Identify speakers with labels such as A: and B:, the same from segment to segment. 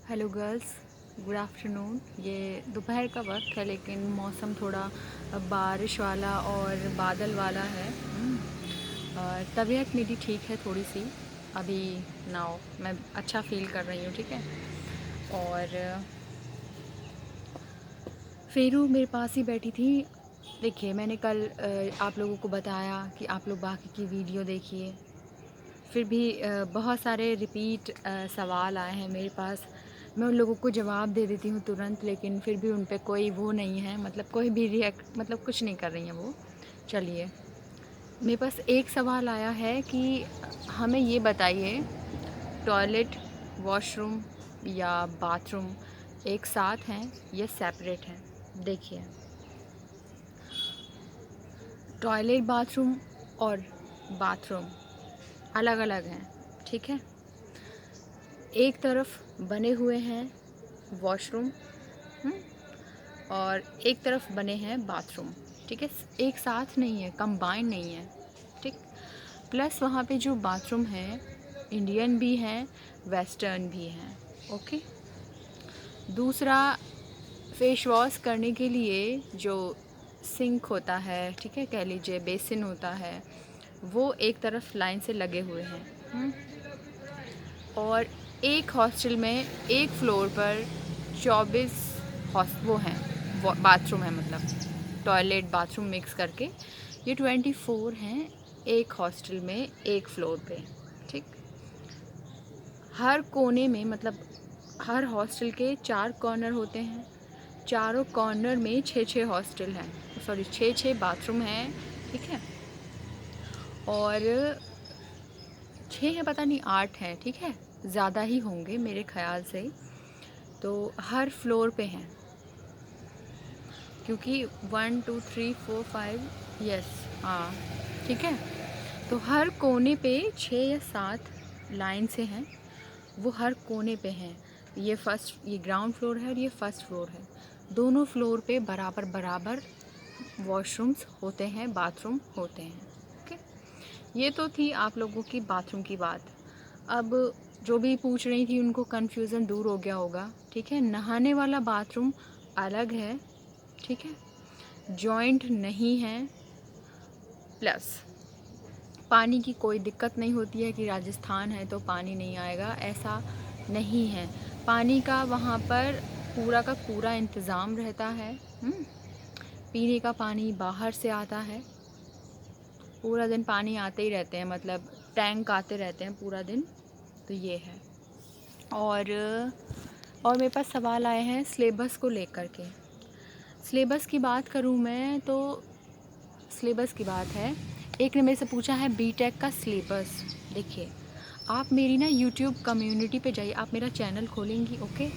A: Hello girls, good afternoon. ये दोपहर का वक्त है लेकिन मौसम थोड़ा बारिश वाला और बादल वाला है। और तबीयत मेरी ठीक है थोड़ी सी अभी। नाउ मैं अच्छा फील कर रही हूँ, ठीक है। और फेरू मेरे पास ही बैठी थी। देखिए, मैंने कल आप लोगों को बताया कि आप लोग बाकी की वीडियो देखिए। फिर भी बहुत सारे रिपीट सवाल आए हैं मेरे पास। मैं उन लोगों को जवाब दे देती हूँ तुरंत, लेकिन फिर भी उन पे कोई वो नहीं है, मतलब कोई भी रिएक्ट मतलब कुछ नहीं कर रही हैं वो। चलिए, मेरे पास एक सवाल आया है कि हमें ये बताइए, टॉयलेट, वॉशरूम या बाथरूम एक साथ हैं या सेपरेट हैं। देखिए, टॉयलेट, बाथरूम और बाथरूम अलग अलग हैं, ठीक है। एक तरफ बने हुए हैं वॉशरूम, और एक तरफ बने हैं बाथरूम, ठीक है। एक साथ नहीं है, कंबाइन नहीं है, ठीक। प्लस वहाँ पे जो बाथरूम है, इंडियन भी हैं, वेस्टर्न भी हैं, ओके। दूसरा, फेस वॉश करने के लिए जो सिंक होता है, ठीक है, कह लीजिए बेसिन होता है, वो एक तरफ लाइन से लगे हुए हैं। और एक हॉस्टल में एक फ्लोर पर 24 वो हैं, बाथरूम है, मतलब टॉयलेट बाथरूम मिक्स करके ये 24 हैं एक हॉस्टल में एक फ्लोर पे, ठीक। हर कोने में, मतलब हर हॉस्टल के 4 कॉर्नर होते हैं। चारों कॉर्नर में 6-6 हॉस्टल हैं, सॉरी 6-6 बाथरूम हैं, ठीक है। और 6 हैं, पता नहीं 8 हैं, ठीक है, ज़्यादा ही होंगे मेरे ख़्याल से। तो हर फ्लोर पे हैं, क्योंकि 1 2 3 4 5, यस, हाँ, ठीक है। तो हर कोने पे 6 या 7 लाइन से हैं, वो हर कोने पे हैं। ये ग्राउंड फ्लोर है और ये फर्स्ट फ्लोर है। दोनों फ्लोर पे बराबर बराबर वॉशरूम्स होते हैं, बाथरूम होते हैं, ओके। ये तो थी आप लोगों की बाथरूम की बात। अब जो भी पूछ रही थी उनको कन्फ्यूज़न दूर हो गया होगा, ठीक है। नहाने वाला बाथरूम अलग है, ठीक है, जॉइंट नहीं है। प्लस पानी की कोई दिक्कत नहीं होती है कि राजस्थान है तो पानी नहीं आएगा, ऐसा नहीं है। पानी का वहाँ पर पूरा का पूरा इंतज़ाम रहता है। पीने का पानी बाहर से आता है, पूरा दिन पानी आते ही रहते हैं, मतलब टैंक आते रहते हैं पूरा दिन। तो ये है। और मेरे पास सवाल आए हैं सिलेबस को लेकर के। सिलेबस की बात करूँ मैं तो सिलेबस की बात है, एक ने मेरे से पूछा है बीटेक का सिलेबस। देखिए, आप मेरी ना यूट्यूब कम्युनिटी पे जाइए, आप मेरा चैनल खोलेंगी, ओके।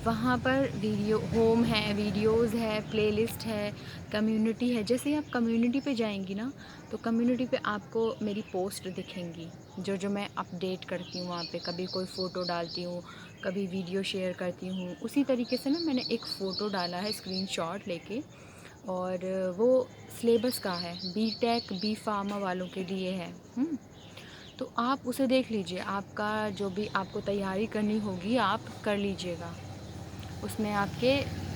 A: वहाँ पर वीडियो होम है, वीडियोस है, प्लेलिस्ट है, कम्युनिटी है। जैसे ही आप कम्युनिटी पे जाएंगी ना, तो कम्युनिटी पे आपको मेरी पोस्ट दिखेंगी, जो जो मैं अपडेट करती हूँ वहाँ पे। कभी कोई फ़ोटो डालती हूँ, कभी वीडियो शेयर करती हूँ। उसी तरीके से ना मैंने एक फ़ोटो डाला है स्क्रीनशॉट लेके, और वो सिलेबस का है, बीटेक बी फार्मा वालों के लिए है। तो आप उसे देख लीजिए, आपका जो भी आपको तैयारी करनी होगी आप कर लीजिएगा। उसमें आपके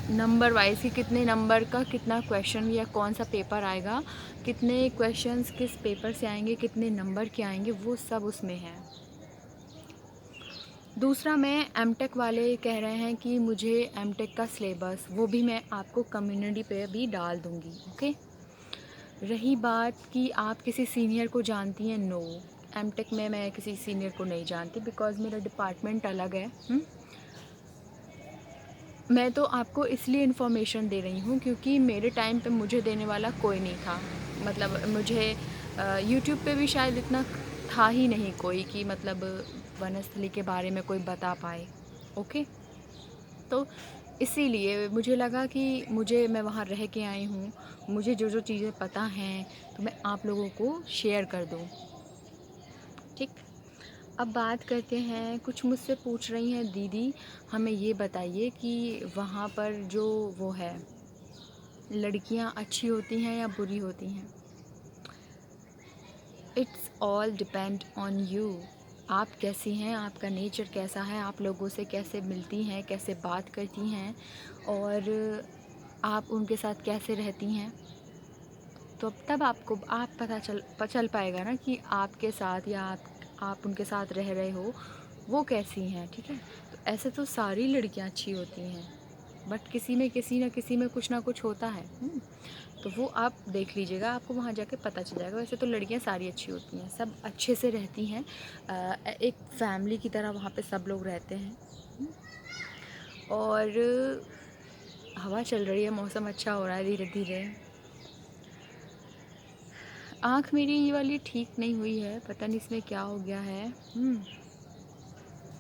A: नंबर वाइज कि कितने नंबर का कितना क्वेश्चन या कौन सा पेपर आएगा, कितने क्वेश्चंस किस पेपर से आएंगे, कितने नंबर के आएंगे, वो सब उसमें है। दूसरा, मैं एमटेक वाले कह रहे हैं कि मुझे एमटेक का सिलेबस, वो भी मैं आपको कम्युनिटी पे भी डाल दूँगी, ओके। रही बात कि आप किसी सीनियर को जानती हैं, नो, एमटेक में मैं किसी सीनियर को नहीं जानती, बिकॉज़ मेरा डिपार्टमेंट अलग है। मैं तो आपको इसलिए इन्फॉर्मेशन दे रही हूँ क्योंकि मेरे टाइम पे मुझे देने वाला कोई नहीं था। मतलब मुझे यूट्यूब पे भी शायद इतना था ही नहीं कोई कि मतलब वनस्थली के बारे में कोई बता पाए, ओके। तो इसीलिए मुझे लगा कि मैं वहाँ रह के आई हूँ, मुझे जो जो चीज़ें पता हैं तो मैं आप लोगों को शेयर कर दूँ, ठीक। अब बात करते हैं, कुछ मुझसे पूछ रही हैं दीदी हमें ये बताइए कि वहाँ पर जो वो है, लड़कियाँ अच्छी होती हैं या बुरी होती हैं। It's all depend on you. आप कैसी हैं, आपका नेचर कैसा है, आप लोगों से कैसे मिलती हैं, कैसे बात करती हैं और आप उनके साथ कैसे रहती हैं। तो तब आपको आप चल पाएगा ना कि आपके साथ या आप उनके साथ रह रहे हो वो कैसी हैं, ठीक है। तो ऐसे तो सारी लड़कियां अच्छी होती हैं, बट किसी में कुछ ना कुछ होता है। तो वो आप देख लीजिएगा, आपको वहाँ जाके पता चल जाएगा। वैसे तो लड़कियाँ सारी अच्छी होती हैं, सब अच्छे से रहती हैं, एक फैमिली की तरह वहाँ पे सब लोग रहते हैं। और हवा चल रही है, मौसम अच्छा हो रहा है धीरे धीरे। आँख मेरी ये वाली ठीक नहीं हुई है, पता नहीं इसमें क्या हो गया है।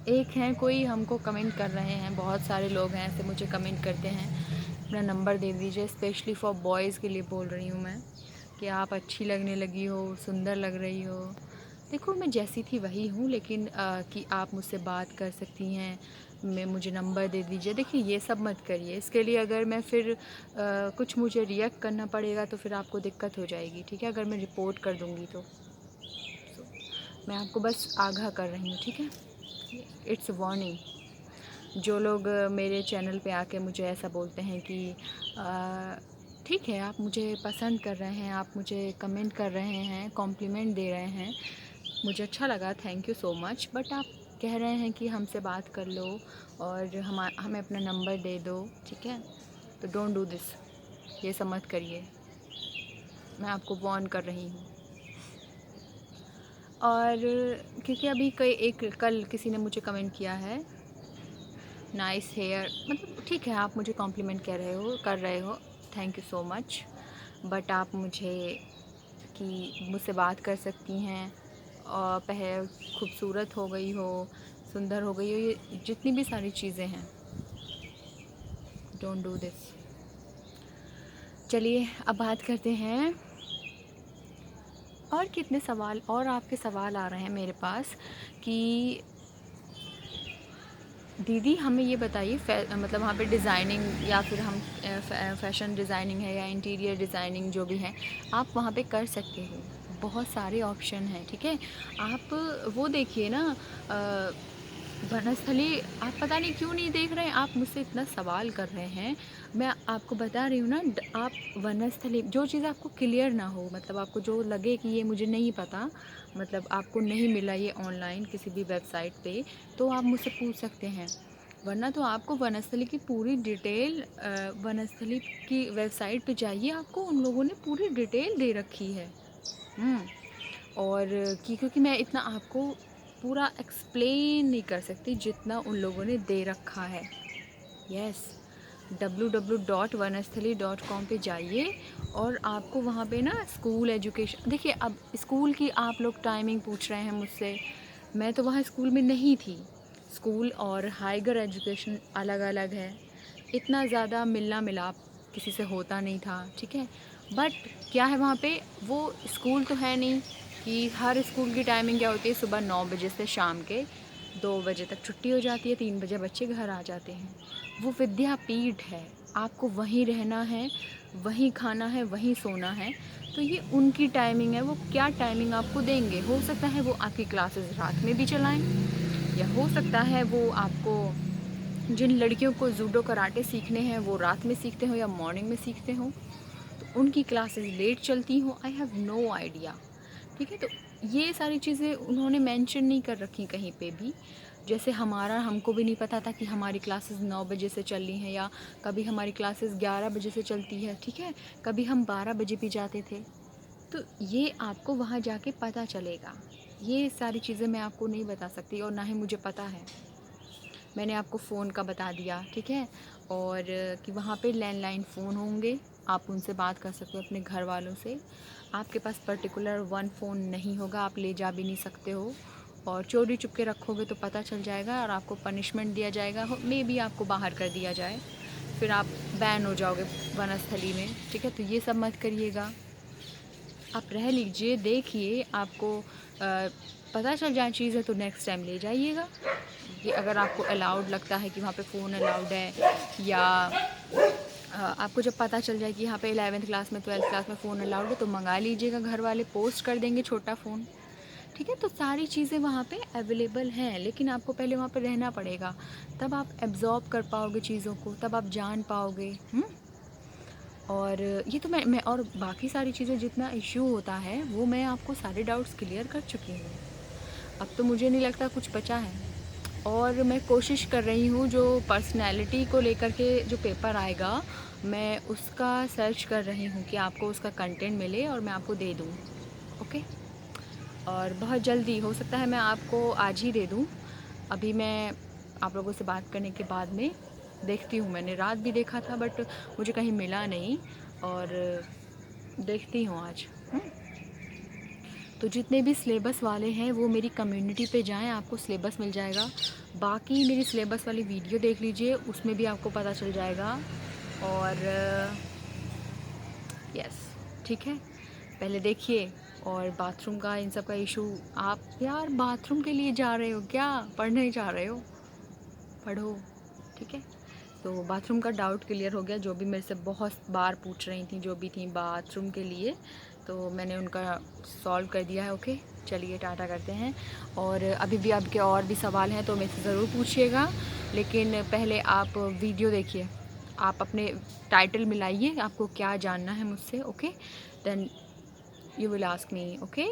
A: एक हैं कोई हमको कमेंट कर रहे हैं, बहुत सारे लोग हैं ऐसे मुझे कमेंट करते हैं, अपना नंबर दे दीजिए। स्पेशली फॉर बॉयज़ के लिए बोल रही हूँ मैं कि आप अच्छी लगने लगी हो, सुंदर लग रही हो। देखो मैं जैसी थी वही हूँ, लेकिन कि आप मुझसे बात कर सकती हैं, मुझे नंबर दे दीजिए। देखिए ये सब मत करिए, इसके लिए अगर मैं फिर कुछ मुझे रिएक्ट करना पड़ेगा तो फिर आपको दिक्कत हो जाएगी, ठीक है। अगर मैं रिपोर्ट कर दूँगी तो मैं आपको बस आगाह कर रही हूँ, ठीक है। It's warning. जो लोग मेरे चैनल पे आके मुझे ऐसा बोलते हैं कि ठीक है आप मुझे पसंद कर रहे हैं, आप मुझे कमेंट कर रहे हैं, कॉम्प्लीमेंट दे रहे हैं, मुझे अच्छा लगा, thank you so much, but आप कह रहे हैं कि हमसे बात कर लो और हमें अपना नंबर दे दो, ठीक है। तो डोंट डू दिस, ये सब मत करिए, मैं आपको वार्न कर रही हूँ। और क्योंकि अभी कल किसी ने मुझे कमेंट किया है, नाइस हेयर, मतलब ठीक है आप मुझे कॉम्प्लीमेंट कर रहे हो, thank you so much, but आप मुझे कि मुझसे बात कर सकती हैं और खूबसूरत हो गई हो, सुंदर हो गई हो, ये जितनी भी सारी चीज़ें हैं, डोंट डू दिस। चलिए अब बात करते हैं, और कितने सवाल और आपके सवाल आ रहे हैं मेरे पास कि दीदी हमें ये बताइए मतलब वहाँ पे डिज़ाइनिंग या फिर हम फैशन डिज़ाइनिंग है या इंटीरियर डिज़ाइनिंग जो भी है आप वहाँ पे कर सकते हो, बहुत सारे ऑप्शन हैं, ठीक है। आप वो देखिए ना वनस्थली, आप पता नहीं क्यों नहीं देख रहे हैं, आप मुझसे इतना सवाल कर रहे हैं, मैं आपको बता रही हूँ ना। आप वनस्थली, जो चीज़ आपको क्लियर ना हो, मतलब आपको जो लगे कि ये मुझे नहीं पता, मतलब आपको नहीं मिला ये ऑनलाइन किसी भी वेबसाइट पे, तो आप मुझसे पूछ सकते हैं। वरना तो आपको वनस्थली की पूरी डिटेल, वनस्थली की वेबसाइट पे जाइए, आपको उन लोगों ने पूरी डिटेल दे रखी है। और क्योंकि मैं इतना आपको पूरा एक्सप्लेन नहीं कर सकती जितना उन लोगों ने दे रखा है। यस, www.vanasthali.com पे जाइए और आपको वहाँ पे ना स्कूल एजुकेशन, देखिए अब स्कूल की आप लोग टाइमिंग पूछ रहे हैं मुझसे, मैं तो वहाँ स्कूल में नहीं थी। स्कूल और हाइगर एजुकेशन अलग अलग है, इतना ज़्यादा मिलना मिलाप किसी से होता नहीं था, ठीक है। बट क्या है वहाँ पे, वो स्कूल तो है नहीं कि हर स्कूल की टाइमिंग क्या होती है, सुबह 9 बजे से शाम के 2 बजे तक छुट्टी हो जाती है, 3 बजे बच्चे घर आ जाते हैं। वो विद्यापीठ है, आपको वहीं रहना है, वहीं खाना है, वहीं सोना है। तो ये उनकी टाइमिंग है, वो क्या टाइमिंग आपको देंगे। हो सकता है वो आपकी क्लासेस रात में भी चलाएं, या हो सकता है वो आपको, जिन लड़कियों को जूडो कराटे सीखने हैं वो रात में सीखते हो या मॉर्निंग में सीखते हो, तो उनकी क्लासेस लेट चलती हो, आई हैव नो आइडिया, ठीक है। तो ये सारी चीज़ें उन्होंने मेंशन नहीं कर रखी कहीं पे भी। जैसे हमको भी नहीं पता था कि हमारी क्लासेस 9 बजे से चल रही हैं, या कभी हमारी क्लासेस 11 बजे से चलती है, ठीक है, कभी हम 12 बजे भी जाते थे। तो ये आपको वहाँ जाके पता चलेगा, ये सारी चीज़ें मैं आपको नहीं बता सकती और ना ही मुझे पता है। मैंने आपको फ़ोन का बता दिया, ठीक है, और कि वहाँ पे लैंडलाइन फ़ोन होंगे, आप उनसे बात कर सकते हो अपने घर वालों से। आपके पास पर्टिकुलर वन फ़ोन नहीं होगा, आप ले जा भी नहीं सकते हो, और चोरी चुपके रखोगे तो पता चल जाएगा और आपको पनिशमेंट दिया जाएगा, मे बी आपको बाहर कर दिया जाए, फिर आप बैन हो जाओगे वनस्थली में, ठीक है। तो ये सब मत करिएगा, आप रह लीजिए, देखिए, आपको पता चल जाए चीज़ें तो नेक्स्ट टाइम ले जाइएगा। ये अगर आपको अलाउड लगता है कि वहाँ पे फ़ोन अलाउड है, या आपको जब पता चल जाए कि यहाँ पे 11th क्लास में 12th क्लास में फ़ोन अलाउड है, तो मंगा लीजिएगा, घर वाले पोस्ट कर देंगे छोटा फ़ोन, ठीक है। तो सारी चीज़ें वहाँ पे अवेलेबल हैं, लेकिन आपको पहले वहाँ पे रहना पड़ेगा, तब आप एब्ज़ॉर्ब कर पाओगे चीज़ों को, तब आप जान पाओगे। और ये तो मैं और बाकी सारी चीज़ें जितना इश्यू होता है वो मैं आपको सारे डाउट्स क्लियर कर चुकी हूँ। अब तो मुझे नहीं लगता कुछ बचा है। और मैं कोशिश कर रही हूँ जो पर्सनैलिटी को लेकर के जो पेपर आएगा, मैं उसका सर्च कर रही हूँ कि आपको उसका कंटेंट मिले और मैं आपको दे दूँ। ओके। और बहुत जल्दी हो सकता है मैं आपको आज ही दे दूँ। अभी मैं आप लोगों से बात करने के बाद में देखती हूँ। मैंने रात भी देखा था बट मुझे कहीं मिला नहीं, और देखती हूँ आज। तो जितने भी सिलेबस वाले हैं वो मेरी कम्युनिटी पे जाएं, आपको सिलेबस मिल जाएगा। बाकी मेरी सिलेबस वाली वीडियो देख लीजिए, उसमें भी आपको पता चल जाएगा। और यस, ठीक है, पहले देखिए। और बाथरूम का इन सब का इशू, आप यार बाथरूम के लिए जा रहे हो क्या, पढ़ने जा रहे हो, पढ़ो। ठीक है। तो बाथरूम का डाउट क्लियर हो गया। जो भी मेरे से बहुत बार पूछ रही थी, जो भी थी बाथरूम के लिए, तो मैंने उनका सॉल्व कर दिया है। ओके, चलिए टाटा करते हैं। और अभी भी आपके और भी सवाल हैं तो मेरे से ज़रूर पूछिएगा, लेकिन पहले आप वीडियो देखिए। आप अपने टाइटल मिलाइए, आपको क्या जानना है मुझसे। Okay, then you will ask me. Okay.